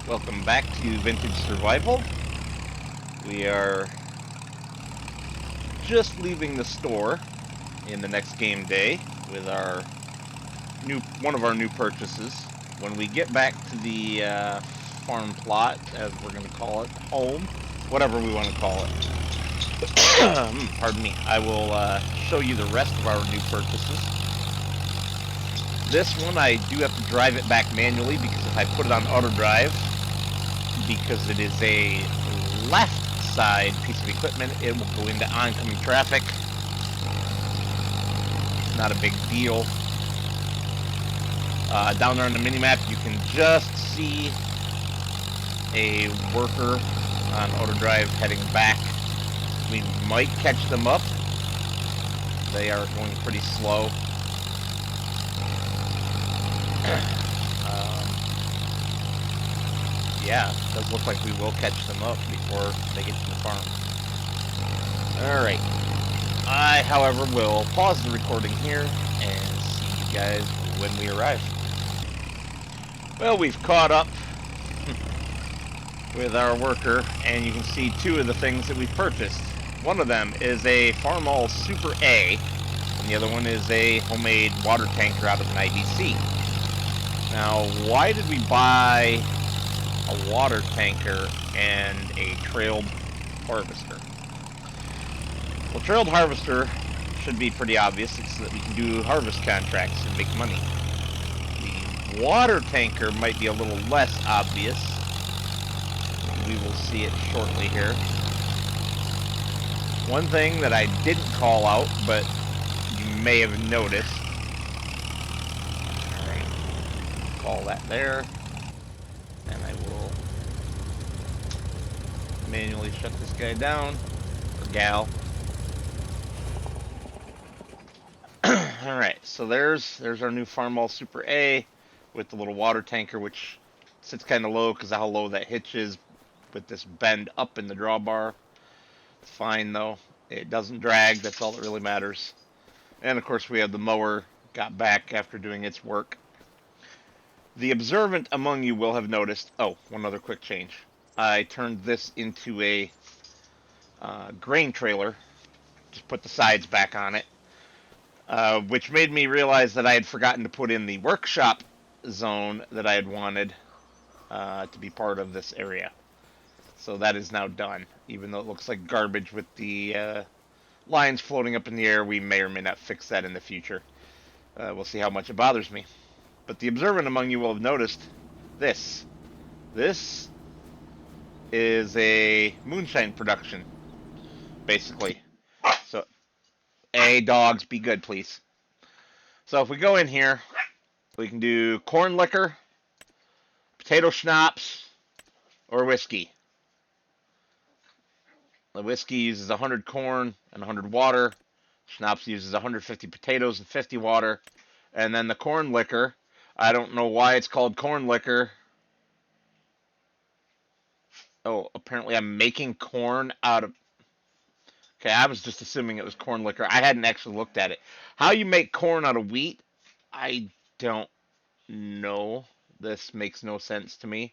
Welcome back to Vintage Survival. We are just leaving the store in the next game day with one of our new purchases. When we get back to the farm plot, as we're going to call it, home, whatever we want to call it. Pardon me. I will show you the rest of our new purchases. This one I do have to drive it back manually because if I put it on auto drive, because it is a left side piece of equipment, it will go into oncoming traffic. Not a big deal. Down there on the minimap, you can just see a worker on auto drive heading back. We might catch them up. They are going pretty slow. Yeah, it does look like we will catch them up before they get to the farm. Alright. I, however, will pause the recording here and see you guys when we arrive. Well, we've caught up with our worker, and you can see two of the things that we've purchased. One of them is a Farmall Super A, and the other one is a homemade water tanker out of an IBC. Now, why did we buy a water tanker and a trailed harvester? Well, trailed harvester should be pretty obvious. It's so that we can do harvest contracts and make money. The water tanker might be a little less obvious. We will see it shortly here. One thing that I didn't call out, but you may have noticed. Alright, call that there. And I will manually shut this guy down, or gal. Alright, so there's our new Farmall Super A with the little water tanker, which sits kind of low because of how low that hitch is with this bend up in the drawbar. It's fine though. It doesn't drag, that's all that really matters. And of course we have the mower, got back after doing its work. The observant among you will have noticed, oh, one other quick change. I turned this into a grain trailer, just put the sides back on it, which made me realize that I had forgotten to put in the workshop zone that I had wanted to be part of this area. So that is now done. Even though it looks like garbage with the lines floating up in the air, we may or may not fix that in the future. We'll see how much it bothers me. But the observant among you will have noticed this. This is a moonshine production, basically. So, dogs, be good, please. So if we go in here, we can do corn liquor, potato schnapps, or whiskey. The whiskey uses 100 corn and 100 water. Schnapps uses 150 potatoes and 50 water. And then the corn liquor, I don't know why it's called corn liquor. Oh, apparently I'm making corn out of... Okay, I was just assuming it was corn liquor. I hadn't actually looked at it. How you make corn out of wheat, I don't know. This makes no sense to me.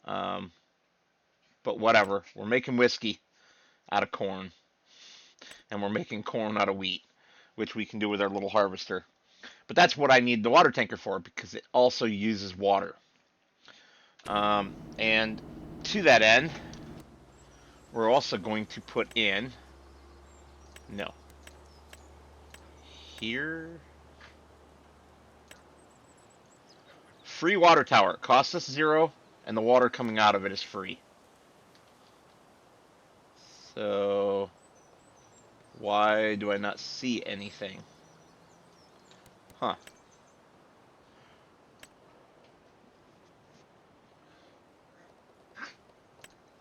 But whatever. We're making whiskey out of corn. And we're making corn out of wheat, which we can do with our little harvester. But that's what I need the water tanker for, because it also uses water. And to that end, we're also going to put in... No. Here... Free water tower. It costs us 0, and the water coming out of it is free. So... Why do I not see anything? Huh.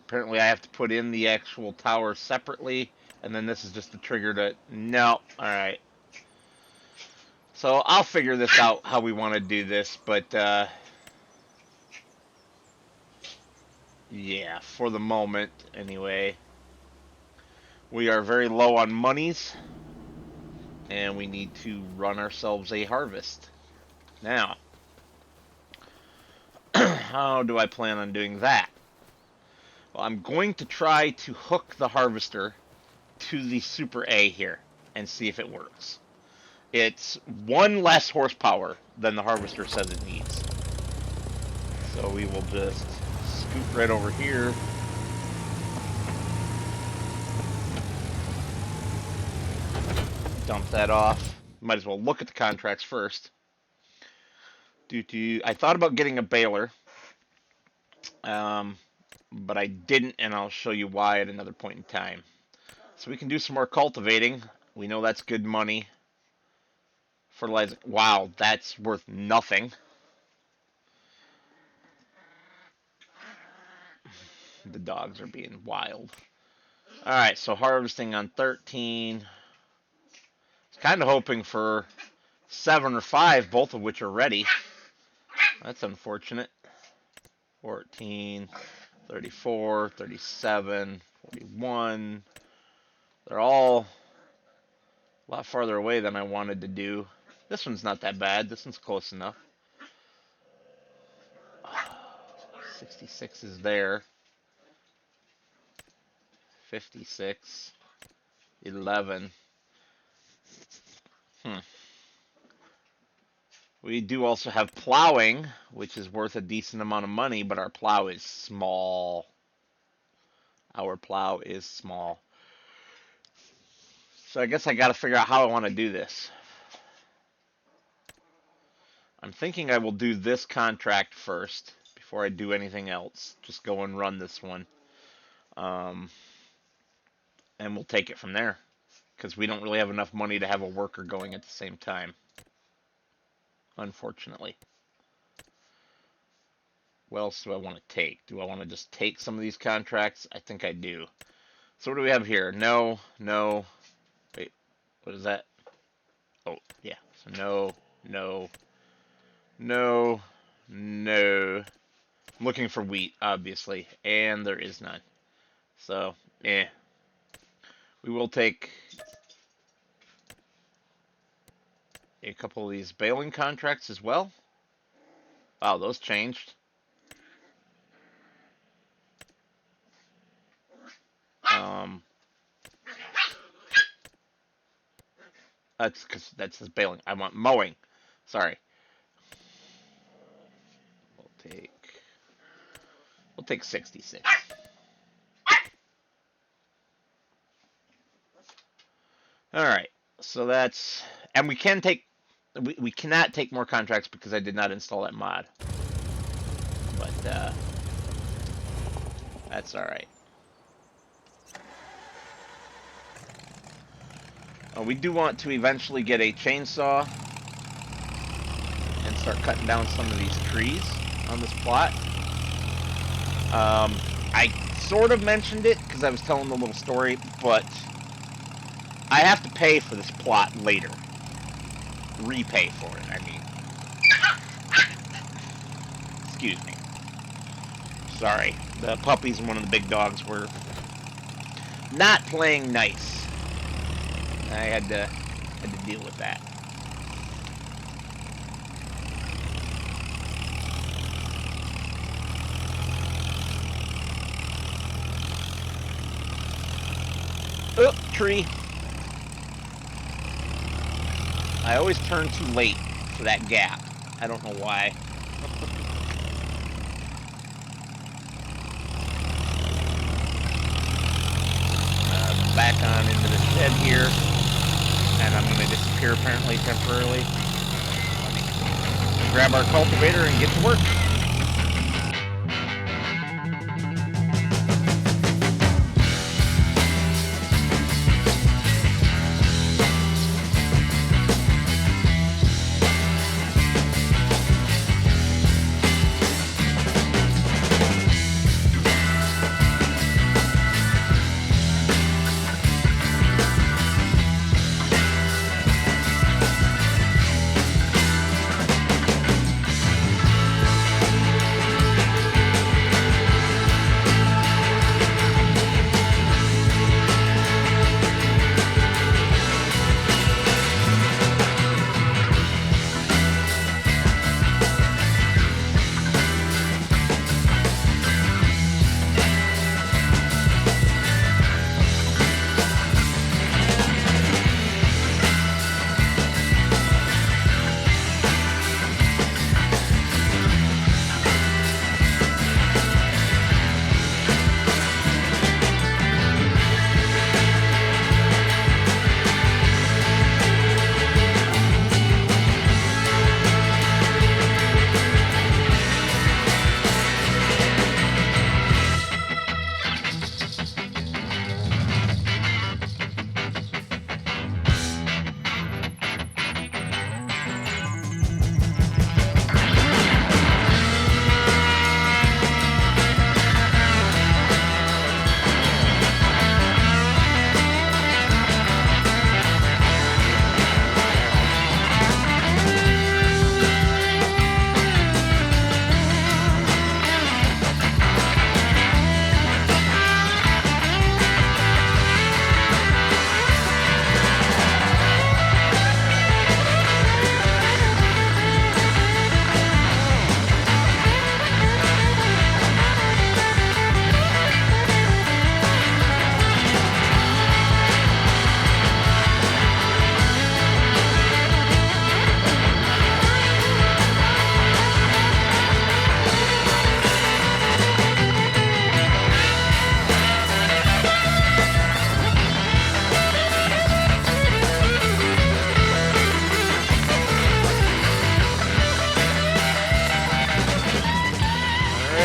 Apparently I have to put in the actual tower separately, and then this is just the trigger to... No. Alright. So I'll figure this out, how we want to do this, but... yeah, for the moment, anyway. We are very low on monies, and we need to run ourselves a harvest. Now, how do I plan on doing that? Well, I'm going to try to hook the harvester to the Super A here and see if it works. It's 1 less horsepower than the harvester says it needs. So we will just scoot right over here. Dump that off. Might as well look at the contracts first. I thought about getting a baler, but I didn't, and I'll show you why at another point in time. So we can do some more cultivating. We know that's good money. Fertilizer. Wow, that's worth nothing. The dogs are being wild. Alright, so harvesting on 13. Kind of hoping for 7 or 5, both of which are ready. That's unfortunate. 14, 34, 37, 41. They're all a lot farther away than I wanted to do. This one's not that bad. This one's close enough. 66 is there. 56. 11. We do also have plowing, which is worth a decent amount of money, but our plow is small. Our plow is small. So I guess I got to figure out how I want to do this. I'm thinking I will do this contract first before I do anything else. Just go and run this one. And we'll take it from there. Because we don't really have enough money to have a worker going at the same time. Unfortunately. What else do I want to take? Do I want to just take some of these contracts? I think I do. So what do we have here? No, no. Wait, what is that? Oh, yeah. So no, no, no, no. I'm looking for wheat, obviously. And there is none. So, we will take a couple of these baling contracts as well. Wow, those changed. That's because that's the baling. I want mowing. Sorry. We'll take 66. All right. So that's, and we can take, we cannot take more contracts because I did not install that mod. But that's all right. We do want to eventually get a chainsaw and start cutting down some of these trees on this plot. I sort of mentioned it because I was telling the little story, but I have to pay for this plot later. Repay for it, I mean. Excuse me. Sorry. The puppies and one of the big dogs were not playing nice. I had to deal with that. Oh, tree. I always turn too late for that gap. I don't know why. Back on into the shed here. And I'm going to disappear apparently temporarily. Grab our cultivator and get to work.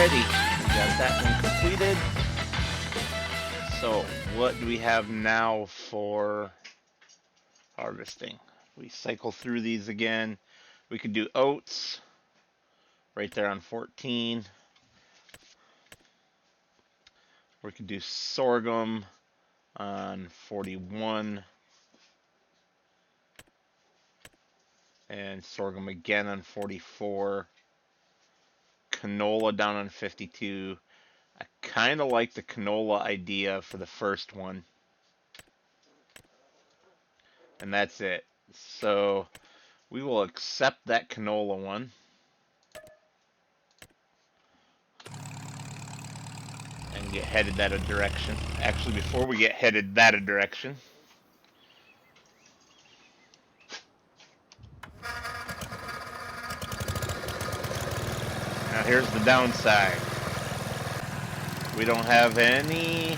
Alrighty, we got that one completed. So, what do we have now for harvesting? We cycle through these again. We could do oats right there on 14. We could do sorghum on 41. And sorghum again on 44. Canola down on 52. I kind of like the canola idea for the first one. And that's it. So we will accept that canola one. And get headed that direction. Actually, before we get headed that direction, now here's the downside. We don't have any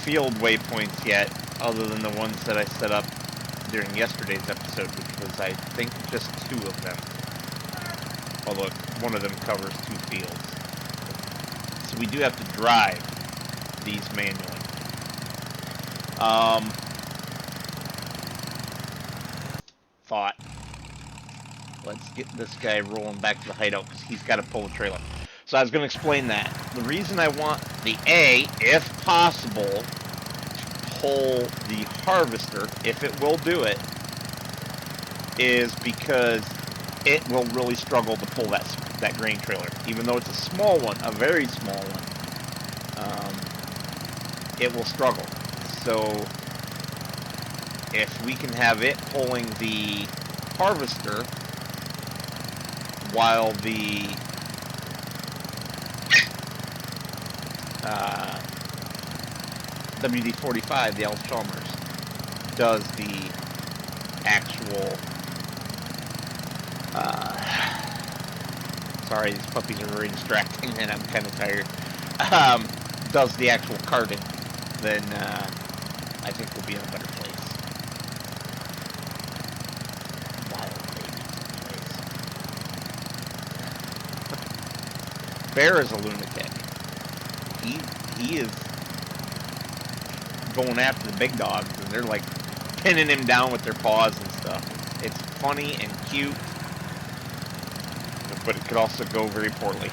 field waypoints yet, other than the ones that I set up during yesterday's episode, which was, I think, just 2 of them. Although one of them covers 2 fields. So we do have to drive these manually. Thought. Let's get this guy rolling back to the hideout because he's got to pull a trailer. So I was going to explain that. The reason I want the A, if possible, to pull the harvester, if it will do it, is because it will really struggle to pull that grain trailer. Even though it's a small one, a very small one, it will struggle. So if we can have it pulling the harvester while the WD-45, the Alice Chalmers, does the actual sorry, these puppies are very distracting and I'm kind of tired, does the actual carting, then I think we'll be in a better place. Wild place. Bear is a lunatic. He is going after the big dogs, and they're like pinning him down with their paws and stuff. It's funny and cute, but it could also go very poorly.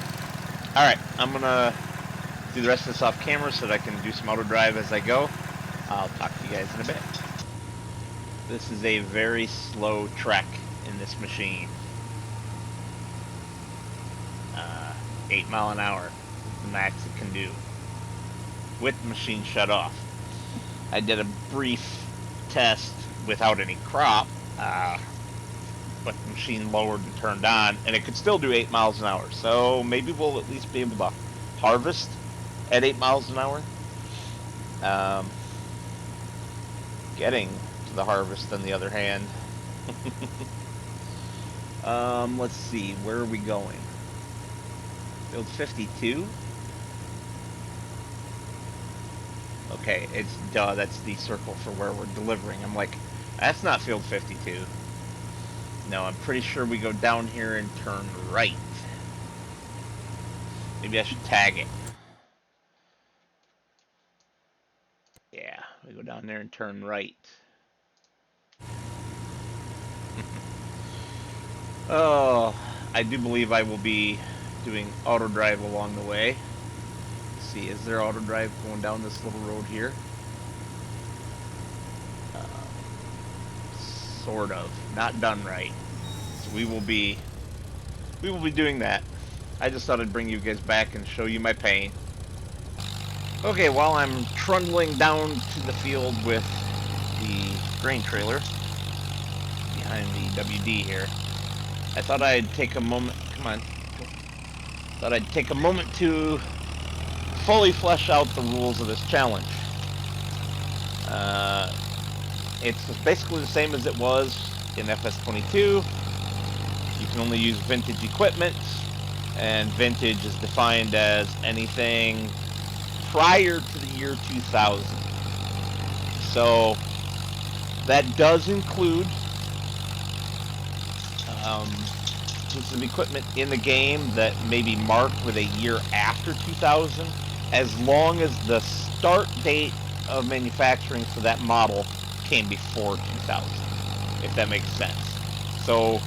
Alright, I'm gonna do the rest of this off camera so that I can do some auto drive as I go. I'll talk to you guys in a bit. This is a very slow trek in this machine. 8 mile an hour is the max it can do with the machine shut off. I did a brief test without any crop, but the machine lowered and turned on, and it could still do 8 miles an hour. So maybe we'll at least be able to harvest at 8 miles an hour. Getting to the harvest, on the other hand. Let's see, where are we going? Field 52? Okay, it's duh, that's the circle for where we're delivering. I'm like, that's not field 52. No, I'm pretty sure we go down here and turn right. Maybe I should tag it. Yeah, we go down there and turn right. Oh, I do believe I will be doing auto drive along the way. Let's see, is there auto drive going down this little road here? Sort of. Not done right. So we will be doing that. I just thought I'd bring you guys back and show you my pain. Okay, while I'm trundling down to the field with the grain trailer behind the WD here, I thought I'd take a moment. Come on. Thought I'd take a moment to fully flesh out the rules of this challenge. It's basically the same as it was in FS25. You can only use vintage equipment, and vintage is defined as anything prior to the year 2000. So that does include pieces of equipment in the game that may be marked with a year after 2000, as long as the start date of manufacturing for that model came before 2000, if that makes sense. So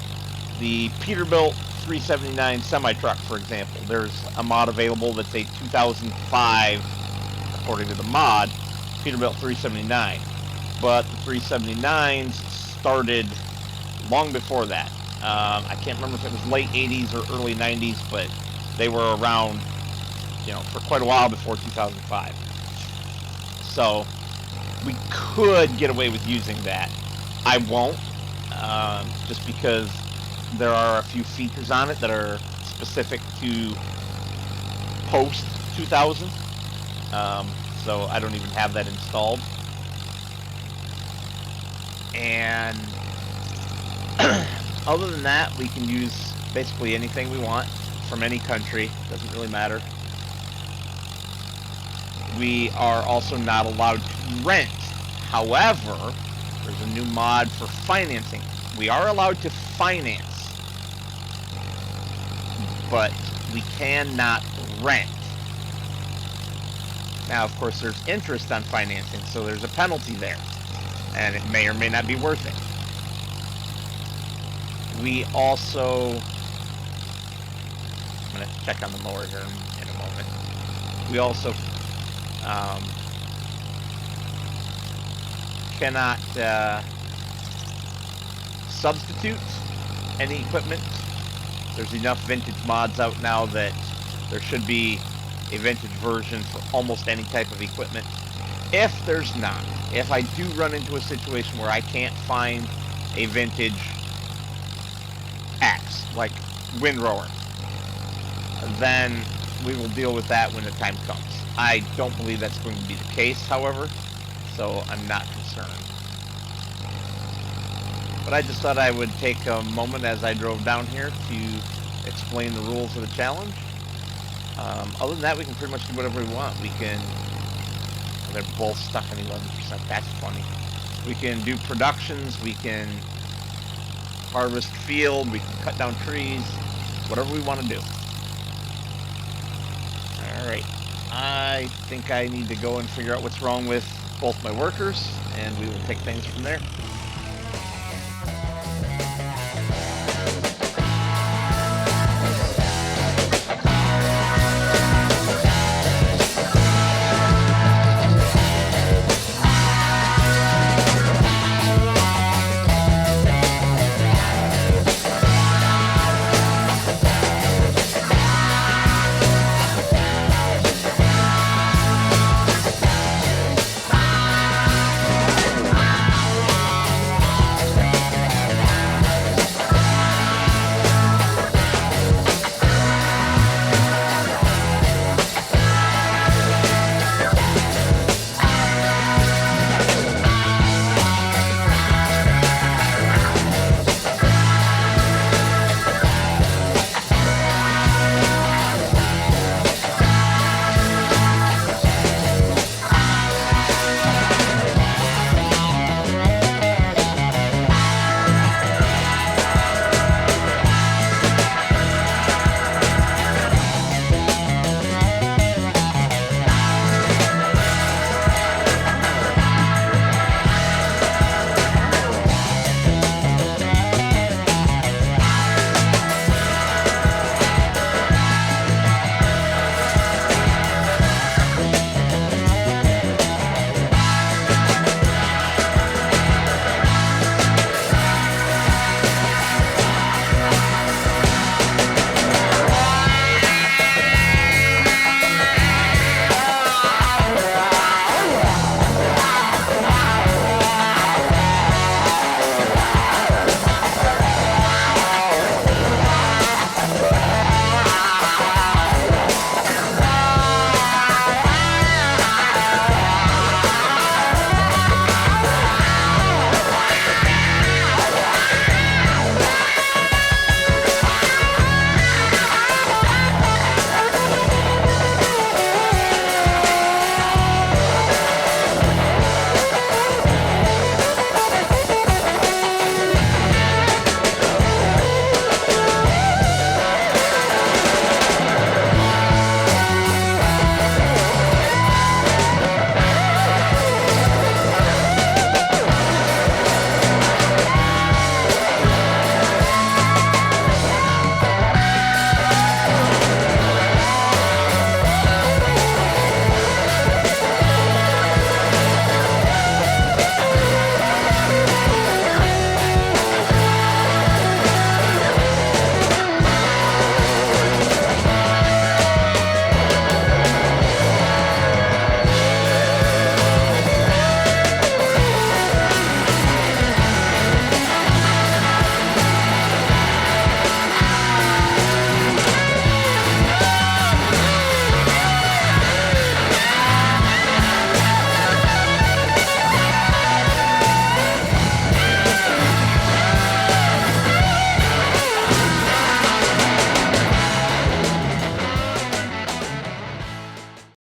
the Peterbilt 379 semi-truck, for example, there's a mod available that's a 2005, according to the mod, Peterbilt 379. But the 379s started long before that. I can't remember if it was late 80s or early 90s, but they were around, for quite a while before 2005. So we could get away with using that. I won't, just because there are a few features on it that are specific to post 2000. So I don't even have that installed. And other than that, we can use basically anything we want from any country. Doesn't really matter. We are also not allowed to rent. However, there's a new mod for financing. We are allowed to finance, but we cannot rent. Now, of course, there's interest on financing, so there's a penalty there, and it may or may not be worth it. We also, I'm going to check on the mower here in a moment. We also cannot substitute any equipment. There's enough vintage mods out now that there should be a vintage version for almost any type of equipment. If there's not, if I do run into a situation where I can't find a vintage axe, like windrower, then we will deal with that when the time comes. I don't believe that's going to be the case, however, so I'm not concerned. But I just thought I would take a moment as I drove down here to explain the rules of the challenge. Other than that, we can pretty much do whatever we want. We can... they're both stuck in 11%. That's funny. We can do productions. We can harvest field. We can cut down trees. Whatever we want to do. Alright. I think I need to go and figure out what's wrong with both my workers, and we will take things from there.